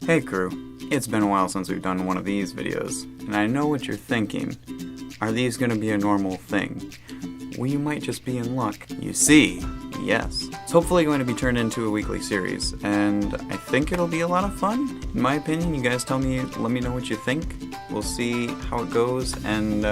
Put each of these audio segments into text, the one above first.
Hey crew, it's been a while since we've done one of these videos, and I know what you're thinking. Are these gonna be a normal thing? Well, you might just be in luck. You see, yes. It's hopefully going to be turned into a weekly series, and I think it'll be a lot of fun. In my opinion, you guys let me know what you think. We'll see how it goes, and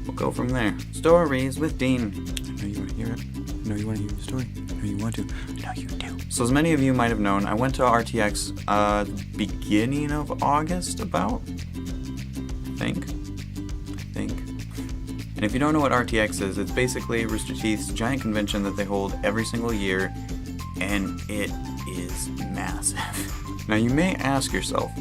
we'll go from there. Stories with Dean. I know you want to hear it. I know you want to hear the story. I know you want to. I know you do. So as many of you might have known, I went to RTX the beginning of August about, I think. And if you don't know what RTX is, it's basically Rooster Teeth's giant convention that they hold every single year, and it is massive. Now you may ask yourself,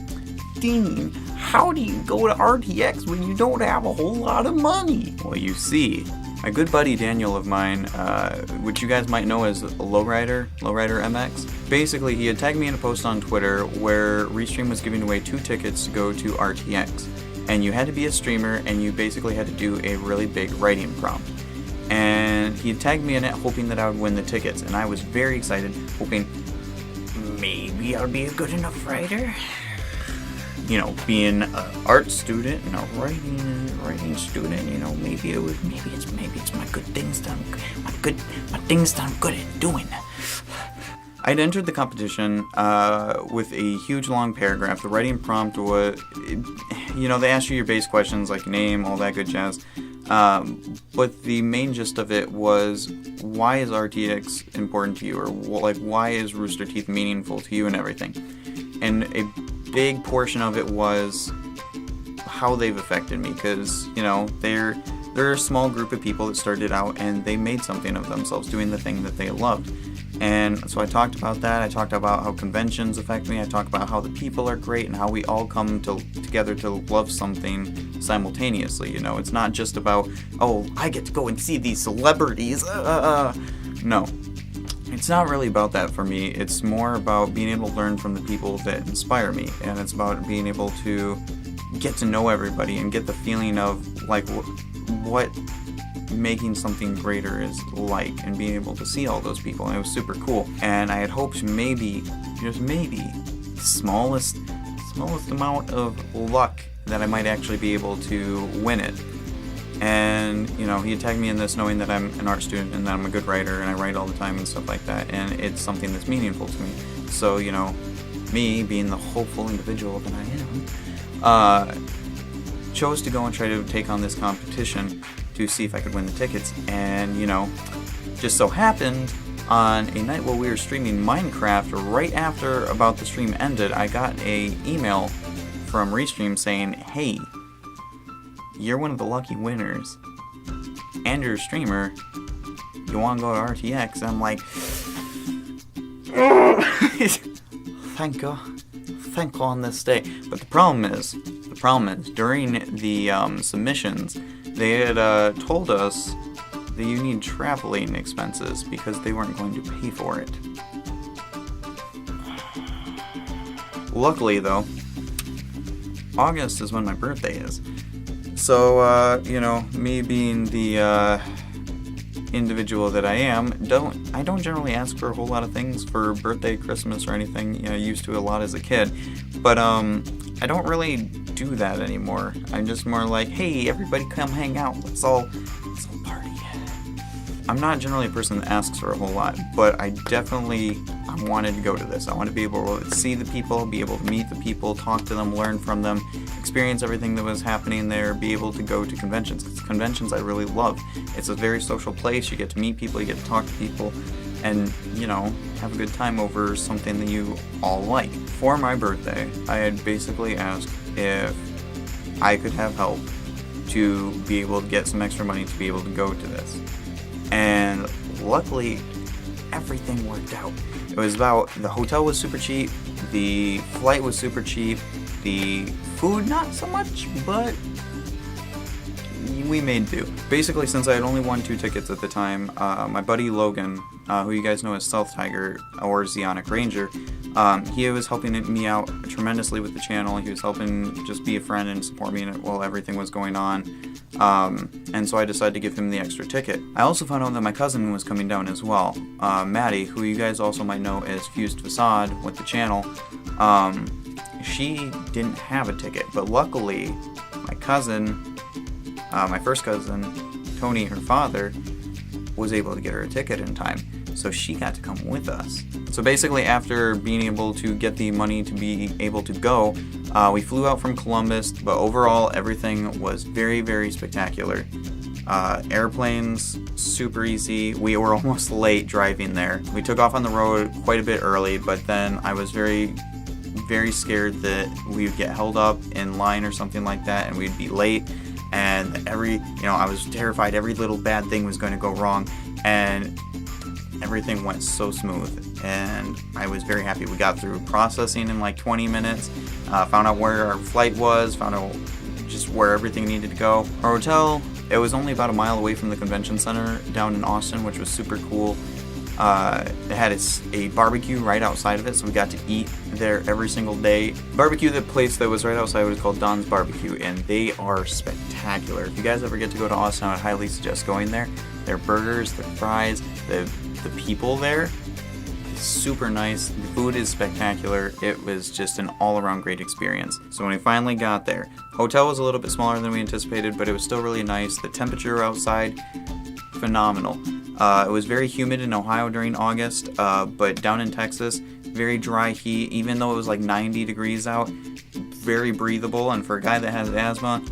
Dean, how do you go to RTX when you don't have a whole lot of money? Well, you see, my good buddy Daniel of mine, which you guys might know as Lowrider MX, basically he had tagged me in a post on Twitter where Restream was giving away 2 tickets to go to RTX. And you had to be a streamer, and you basically had to do a really big writing prompt. And he tagged me in it, hoping that I would win the tickets. And I was very excited, hoping maybe I'll be a good enough writer. You know, being an art student and a writing student, you know, maybe it's my good things that I'm good at doing. I'd entered the competition with a huge long paragraph. The writing prompt was, you know, they asked you your base questions like name, all that good jazz. But the main gist of it was, why is RTX important to you? Or like, why is Rooster Teeth meaningful to you and everything? And a big portion of it was how they've affected me. Because, you know, they're a small group of people that started out and they made something of themselves doing the thing that they loved. And so I talked about that. I talked about how conventions affect me. I talked about how the people are great and how we all come together to love something simultaneously. You know, it's not just about, oh, I get to go and see these celebrities. No, it's not really about that for me. It's more about being able to learn from the people that inspire me. And it's about being able to get to know everybody and get the feeling of, like, what making something greater is like, and being able to see all those people, and it was super cool. And I had hoped maybe, just maybe, the smallest amount of luck that I might actually be able to win it. And, you know, he had tagged me in this knowing that I'm an art student and that I'm a good writer and I write all the time and stuff like that, and it's something that's meaningful to me. So, you know, me being the hopeful individual that I am, chose to go and try to take on this competition to see if I could win the tickets. And, you know, just so happened on a night while we were streaming Minecraft, right after about the stream ended, I got a email from Restream saying, hey, you're one of the lucky winners and you're a streamer, you want to go to RTX? And I'm like, thank God on this day. But the problem is during the submissions, they had told us that you need traveling expenses because they weren't going to pay for it. Luckily though, August is when my birthday is. So, you know, me being the individual that I am, I don't generally ask for a whole lot of things for birthday, Christmas, or anything. You know, I used to a lot as a kid. But I don't really do that anymore. I'm just more like, hey, everybody come hang out. Let's all party. I'm not generally a person that asks for a whole lot, but I wanted to go to this. I want to be able to see the people, be able to meet the people, talk to them, learn from them, experience everything that was happening there, be able to go to conventions. Because conventions I really love. It's a very social place. You get to meet people, you get to talk to people, and, you know, have a good time over something that you all like. For my birthday, I had basically asked if I could have help to be able to get some extra money to be able to go to this. And luckily, everything worked out. It was about, the hotel was super cheap, the flight was super cheap, the food not so much, but we made do. Basically, since I had only won 2 tickets at the time, my buddy Logan, who you guys know as Stealth Tiger or Zeonic Ranger, He was helping me out tremendously with the channel. He was helping just be a friend and support me while everything was going on. And so I decided to give him the extra ticket. I also found out that my cousin was coming down as well. Maddie, who you guys also might know as Fused Facade with the channel, she didn't have a ticket. But luckily, my cousin, my first cousin, Tony, her father, was able to get her a ticket in time. So she got to come with us. So basically, after being able to get the money to be able to go, we flew out from Columbus, but overall everything was very, very spectacular. Airplanes, super easy. We were almost late driving there. We took off on the road quite a bit early, but then I was very scared that we would get held up in line or something like that and we'd be late. And I was terrified every little bad thing was going to go wrong. And everything went so smooth, and I was very happy. We got through processing in like 20 minutes, found out where our flight was, found out just where everything needed to go. Our hotel, it was only about a mile away from the convention center down in Austin, which was super cool. It had a barbecue right outside of it, so we got to eat there every single day. The place that was right outside was called Don's Barbecue, and they are spectacular. If you guys ever get to go to Austin, I would highly suggest going there. Their burgers, their fries, the people there, super nice. The food is spectacular. It was just an all-around great experience. So when we finally got there, hotel was a little bit smaller than we anticipated, but it was still really nice. The temperature outside, phenomenal. It was very humid in Ohio during August, but down in Texas, very dry heat. Even though it was like 90 degrees out, very breathable, and for a guy that has asthma,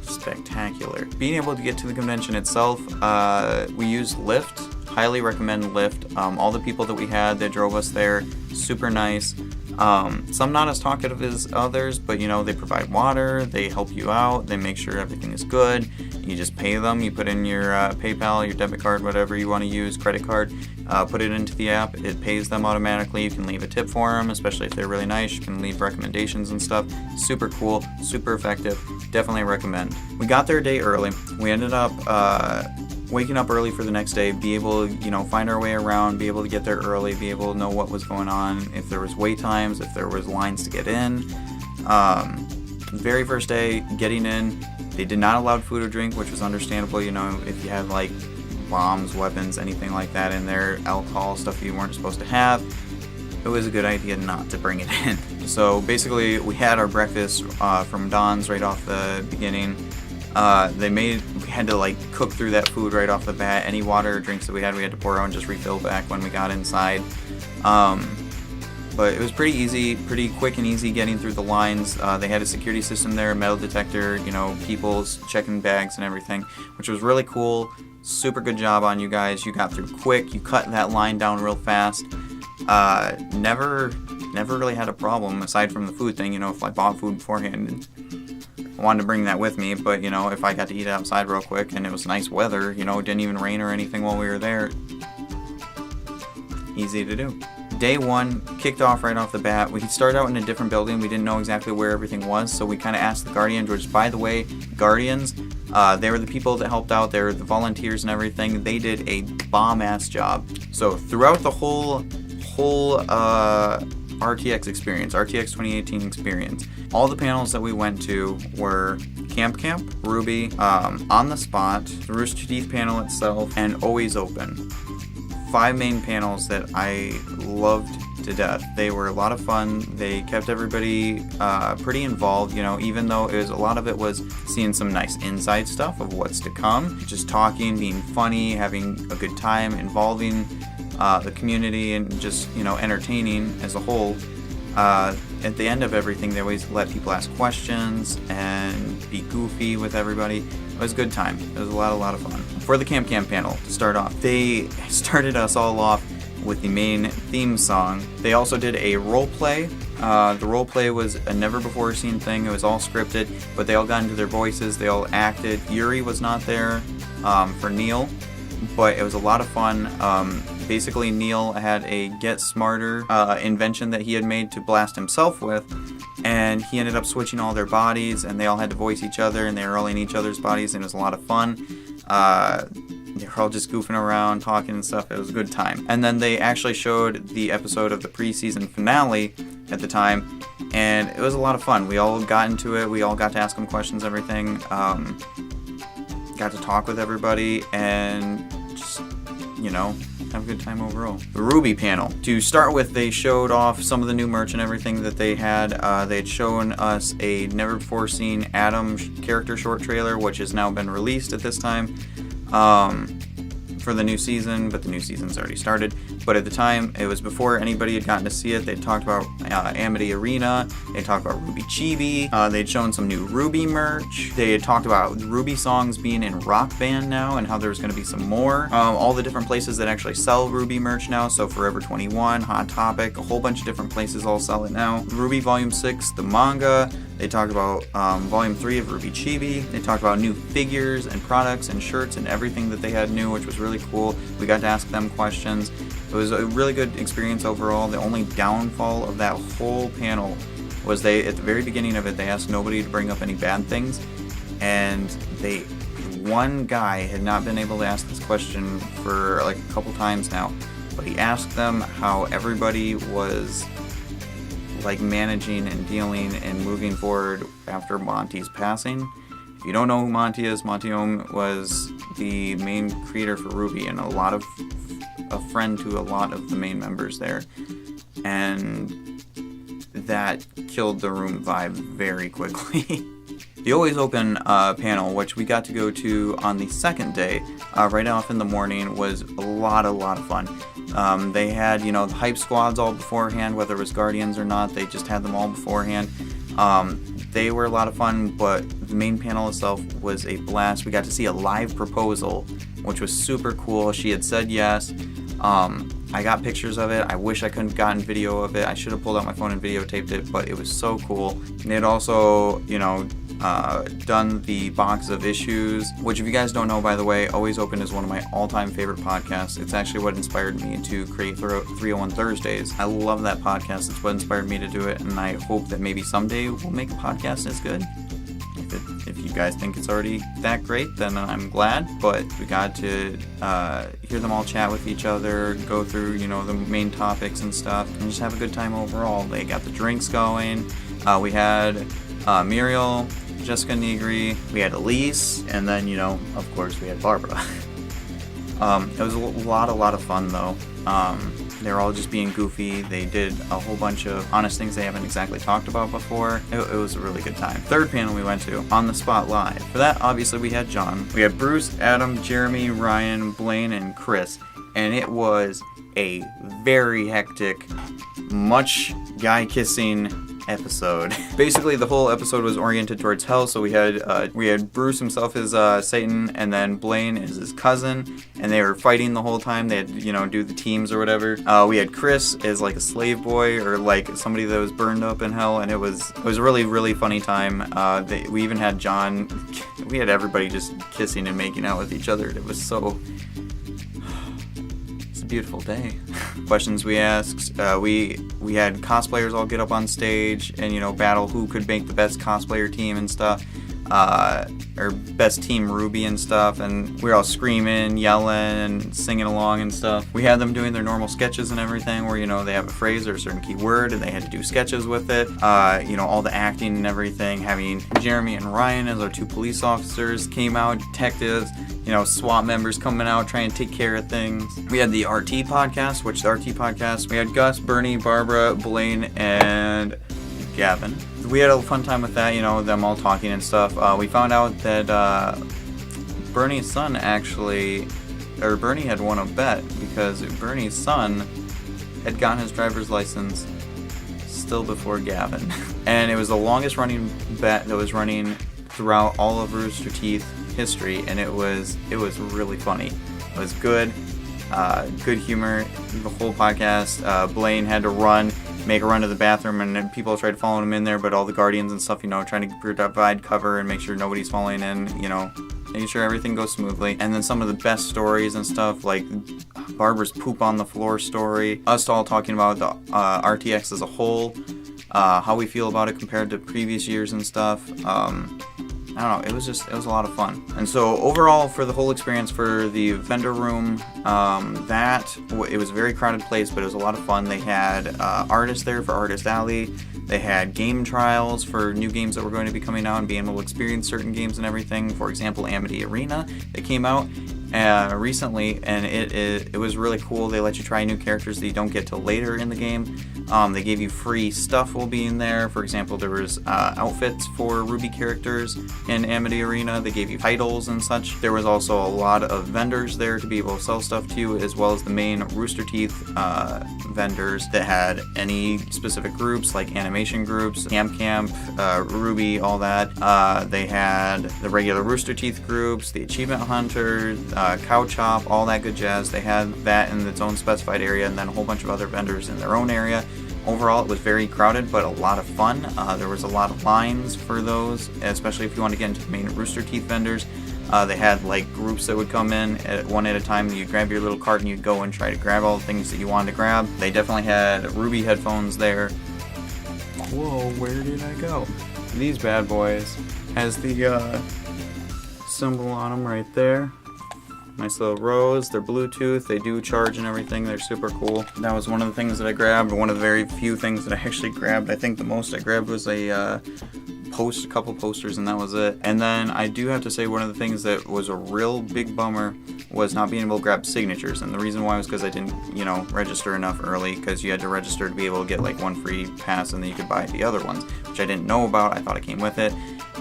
spectacular. Being able to get to the convention itself, we used Lyft. Highly recommend Lyft. All the people that we had that drove us there, super nice. Some not as talkative as others, but they provide water, they help you out, they make sure everything is good. You just pay them, you put in your PayPal, your debit card, whatever you want to use, credit card, put it into the app, it pays them automatically. You can leave a tip for them, especially if they're really nice. You can leave recommendations and stuff. Super cool, super effective, definitely recommend. We got there a day early. We ended up waking up early for the next day, be able to, find our way around, be able to get there early, be able to know what was going on, if there was wait times, if there was lines to get in. Very first day, getting in, they did not allow food or drink, which was understandable, if you had like bombs, weapons, anything like that in there, alcohol, stuff you weren't supposed to have, it was a good idea not to bring it in. So basically, we had our breakfast from Don's right off the beginning. We had to like cook through that food right off the bat. Any water or drinks that we had to pour out and just refill back when we got inside. But it was pretty easy, pretty quick and easy getting through the lines. They had a security system there, metal detector, people's checking bags and everything, which was really cool. Super good job on you guys. You got through quick. You cut that line down real fast. Never really had a problem aside from the food thing. If I bought food beforehand, I wanted to bring that with me, but if I got to eat outside real quick and it was nice weather, it didn't even rain or anything while we were there, easy to do. Day one kicked off right off the bat. We started out in a different building. We didn't know exactly where everything was, so we kind of asked the Guardians, which, by the way, Guardians, they were the people that helped out. They were the volunteers and everything. They did a bomb-ass job. So throughout the whole RTX experience, RTX 2018 experience, all the panels that we went to were Camp, Ruby, On the Spot, the Rooster Teeth panel itself, and Always Open. 5 main panels that I loved to death. They were a lot of fun. They kept everybody pretty involved, even though a lot of it was seeing some nice inside stuff of what's to come, just talking, being funny, having a good time, involving the community, and just entertaining as a whole. At the end of everything, they always let people ask questions and be goofy with everybody. It was a good time. It was a lot of fun. For the Camp panel, to start off, they started us all off with the main theme song. They also did a role play. The role play was a never before seen thing. It was all scripted, but they all got into their voices. They all acted. Yuri was not there for Neil, but it was a lot of fun. Basically, Neil had a Get Smarter invention that he had made to blast himself with, and he ended up switching all their bodies, and they all had to voice each other, and they were all in each other's bodies, and it was a lot of fun. they were all just goofing around, talking and stuff. It was a good time. And then they actually showed the episode of the preseason finale at the time, and it was a lot of fun. We all got into it. We all got to ask them questions, everything. Got to talk with everybody, and just, you know, have a good time overall. The Ruby panel. To start with, they showed off some of the new merch and everything that they had. They had shown us a never-before-seen Adam character short trailer, which has now been released at this time for the new season, but the new season's already started. But at the time, it was before anybody had gotten to see it. They talked about Amity Arena. They talked about Ruby Chibi. They'd shown some new Ruby merch. They had talked about Ruby songs being in Rock Band now and how there was going to be some more. All the different places that actually sell Ruby merch now. So Forever 21, Hot Topic, a whole bunch of different places all sell it now. Ruby Volume 6, the manga. They talked about Volume 3 of Ruby Chibi. They talked about new figures and products and shirts and everything that they had new, which was really cool. We got to ask them questions. It was a really good experience overall. The only downfall of that whole panel was at the very beginning of it, they asked nobody to bring up any bad things, and one guy had not been able to ask this question for like a couple times now, but he asked them how everybody was like managing and dealing and moving forward after Monty's passing. If you don't know who Monty is, Monty Ohm was the main creator for Ruby and a friend to a lot of the main members there, and that killed the room vibe very quickly. The Always Open panel, which we got to go to on the second day, right off in the morning, was a lot of fun. They had, you know, the hype squads all beforehand, whether it was Guardians or not. They just had them all beforehand. They were a lot of fun, but the main panel itself was a blast. We got to see a live proposal, which was super cool. She had said yes. I got pictures of it. I wish I couldn't have gotten video of it. I should have pulled out my phone and videotaped it, but it was so cool. And they had also, you know, done the box of issues, which, if you guys don't know, by the way, Always Open is one of my all-time favorite podcasts. It's actually what inspired me to create 301 Thursdays. I love that podcast. It's what inspired me to do it, and I hope that maybe someday we'll make a podcast as good. If you guys think it's already that great, then I'm glad, but we got to hear them all chat with each other, go through, you know, the main topics and stuff, and just have a good time overall. They got the drinks going. We had Muriel, Jessica Negri, we had Elise, and then, you know, of course, we had Barbara. It was a lot of fun, though. They were all just being goofy. They did a whole bunch of honest things they haven't exactly talked about before. It was a really good time. Third panel we went to, On the Spot Live. For that, obviously, we had John. We had Bruce, Adam, Jeremy, Ryan, Blaine, and Chris. And it was a very hectic, much guy-kissing episode. Basically, the whole episode was oriented towards hell. So we had Bruce himself as Satan, and then Blaine as his cousin, and they were fighting the whole time. They had, you know, do the teams or whatever. We had Chris as like a slave boy or like somebody that was burned up in hell, and it was a really funny time. We even had John. We had everybody just kissing and making out with each other. It was so. Beautiful day. Questions we asked, we had cosplayers all get up on stage and, you know, battle who could make the best cosplayer team and stuff, or best team Ruby and stuff, and we were all screaming, yelling, and singing along and stuff. We had them doing their normal sketches and everything where, you know, they have a phrase or a certain key word and they had to do sketches with it. You know, all the acting and everything, having Jeremy and Ryan as our two police officers came out, detectives, you know, SWAT members coming out trying to take care of things. We had the RT podcast, we had Gus, Bernie, Barbara, Blaine, and Gavin. We had a fun time with that, you know, them all talking and stuff. We found out that Bernie's son Bernie had won a bet because Bernie's son had gotten his driver's license still before Gavin. And it was the longest running bet that was running throughout all of Rooster Teeth history, and it was really funny. It was good, good humor. The whole podcast, Blaine had to make a run to the bathroom, and then people tried following him in there, but all the Guardians and stuff, you know, trying to provide cover and make sure nobody's falling in, you know, making sure everything goes smoothly. And then some of the best stories and stuff, like Barbara's poop on the floor story, us all talking about the RTX as a whole, how we feel about it compared to previous years and stuff. I don't know, it was a lot of fun. And so overall, for the whole experience for the vendor room, it was a very crowded place, but it was a lot of fun. They had artists there for Artist Alley. They had game trials for new games that were going to be coming out and being able to experience certain games and everything. For example, Amity Arena that came out recently, and it was really cool. They let you try new characters that you don't get till later in the game. They gave you free stuff will be in there. For example, there was outfits for Ruby characters in Amity Arena. They gave you titles and such. There was also a lot of vendors there to be able to sell stuff to you, as well as the main Rooster Teeth vendors that had any specific groups like animation groups, Camp, Ruby, all that. They had the regular Rooster Teeth groups, the Achievement Hunter, Cow Chop, all that good jazz. They had that in its own specified area, and then a whole bunch of other vendors in their own area. Overall, it was very crowded, but a lot of fun. There was a lot of lines for those, especially if you want to get into the main Rooster Teeth vendors. They had like groups that would come in one at a time. You'd grab your little cart and you'd go and try to grab all the things that you wanted to grab. They definitely had Ruby headphones there. Whoa, where did I go? These bad boys has the symbol on them right there. Nice little rose. They're Bluetooth. They do charge and everything. They're super cool. That was one of the things that I grabbed. One of the very few things that I actually grabbed. I think the most I grabbed was a couple posters, and that was it. And then I do have to say, one of the things that was a real big bummer was not being able to grab signatures. And the reason why was because I didn't, register enough early, because you had to register to be able to get like one free pass, and then you could buy the other ones, which I didn't know about. I thought it came with it.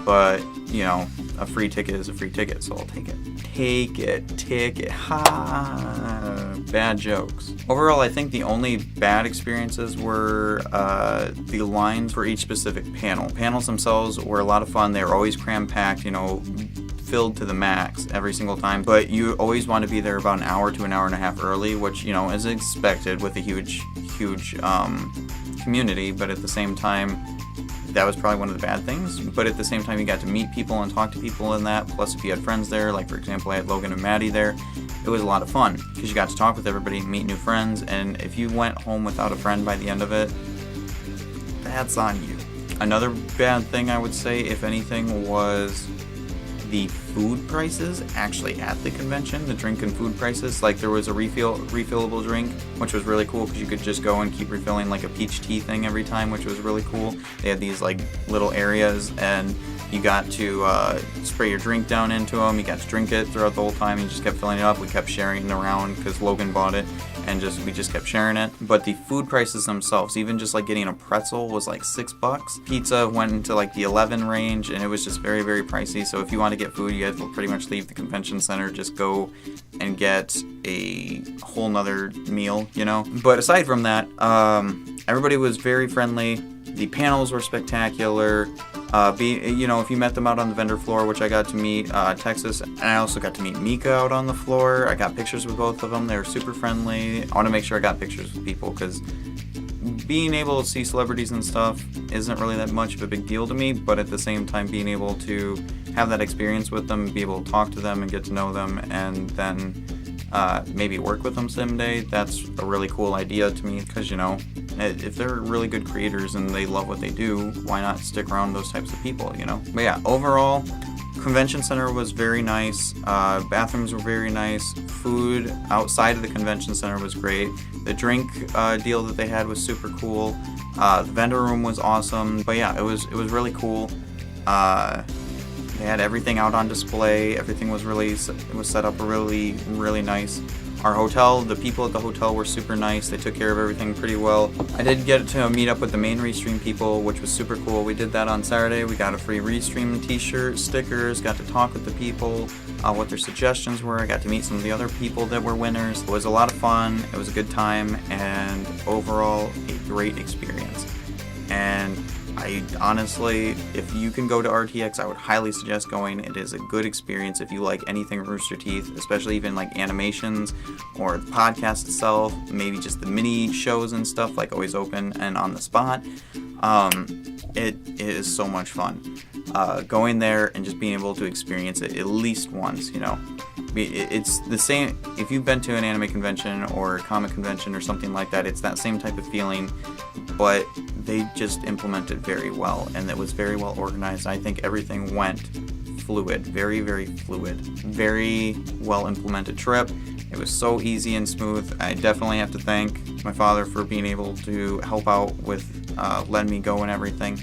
But, a free ticket is a free ticket, so I'll take it. Ticket. Ha! Bad jokes. Overall, I think the only bad experiences were the lines for each specific panel. Panels themselves were a lot of fun. They were always cram-packed, filled to the max every single time. But you always want to be there about an hour to an hour and a half early, which, is expected with a huge community. But at the same time, that was probably one of the bad things, but at the same time you got to meet people and talk to people in that, plus if you had friends there, like for example I had Logan and Maddie there, it was a lot of fun, because you got to talk with everybody, meet new friends, and if you went home without a friend by the end of it, that's on you. Another bad thing I would say, if anything, was the food prices actually at the convention, the drink and food prices. Like there was a refillable drink, which was really cool because you could just go and keep refilling like a peach tea thing every time, which was really cool. They had these like little areas, and you got to spray your drink down into them. You got to drink it throughout the whole time. You just kept filling it up. We kept sharing it around because Logan bought it, and we just kept sharing it. But the food prices themselves, even just like getting a pretzel was like $6. Pizza went into like the 11 range, and it was just very, very pricey. So if you want to get food, you had to pretty much leave the convention center, just go and get a whole nother meal, But aside from that, everybody was very friendly. The panels were spectacular. If you met them out on the vendor floor, which I got to meet Texas, and I also got to meet Mika out on the floor. I got pictures with both of them. They were super friendly. I want to make sure I got pictures with people, because being able to see celebrities and stuff isn't really that much of a big deal to me, but at the same time, being able to have that experience with them, be able to talk to them and get to know them, and then maybe work with them someday, that's a really cool idea to me, because if they're really good creators and they love what they do, why not stick around those types of people, But yeah, overall, convention center was very nice. Bathrooms were very nice. Food outside of the convention center was great. The drink deal that they had was super cool. The vendor room was awesome. But yeah, it was really cool. They had everything out on display. Everything was set up really, really nice. Our hotel, the people at the hotel were super nice. They took care of everything pretty well. I did get to meet up with the main Restream people, which was super cool. We did that on Saturday. We got a free Restream t-shirt, stickers, got to talk with the people, what their suggestions were. I got to meet some of the other people that were winners. It was a lot of fun. It was a good time, and overall, a great experience. And I honestly, if you can go to RTX, I would highly suggest going. It is a good experience if you like anything Rooster Teeth, especially even like animations or the podcast itself, maybe just the mini shows and stuff like Always Open and On the Spot. It is so much fun. Going there and just being able to experience it at least once, It's the same, if you've been to an anime convention or a comic convention or something like that, it's that same type of feeling, but they just implemented very well, and it was very well organized. I think everything went fluid, very, very fluid, very well implemented trip. It was so easy and smooth. I definitely have to thank my father for being able to help out with letting me go and everything.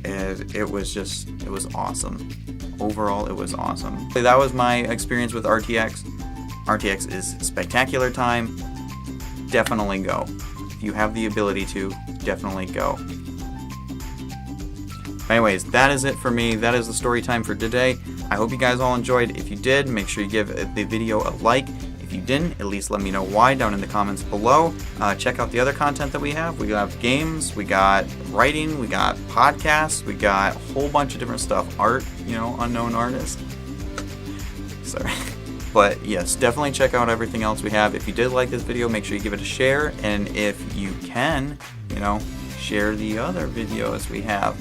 It was awesome. Overall, it was awesome. That was my experience with RTX. RTX is spectacular time. Definitely go. If you have the ability to, definitely go. Anyways, that is it for me. That is the story time for today. I hope you guys all enjoyed. If you did, make sure you give the video a like. If you didn't, at least let me know why down in the comments below. Check out the other content that we have. We have games, we got writing, we got podcasts, we got a whole bunch of different stuff. Art, you know, unknown artist. Sorry. But yes, definitely check out everything else we have. If you did like this video, make sure you give it a share. And if you can, you know, share the other videos we have.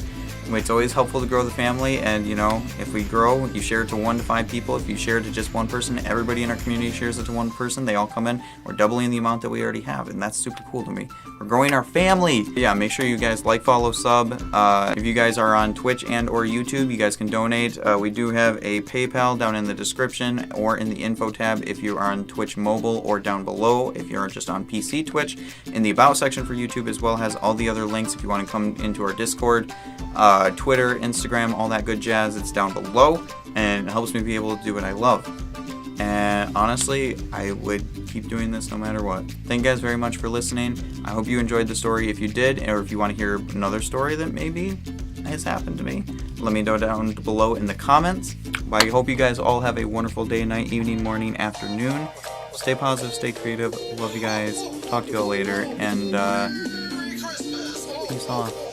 It's always helpful to grow the family, and you know, if we grow, you share it to 1 to 5 people. If you share it to just one person, everybody in our community shares it to one person. They all come in. We're doubling the amount that we already have, and that's super cool to me. We're growing our family. Yeah, make sure you guys like, follow, sub. If you guys are on Twitch and or YouTube, you guys can donate. We do have a PayPal down in the description or in the info tab if you are on Twitch mobile, or down below if you're just on PC Twitch. In the about section for YouTube as well has all the other links if you want to come into our Discord. Twitter, Instagram, all that good jazz, it's down below, and it helps me be able to do what I love. And honestly, I would keep doing this no matter what. Thank you guys very much for listening. I hope you enjoyed the story. If you did, or if you want to hear another story that maybe has happened to me, let me know down below in the comments. But I hope you guys all have a wonderful day, night, evening, morning, afternoon. Stay positive, stay creative. Love you guys. Talk to you all later, and peace off.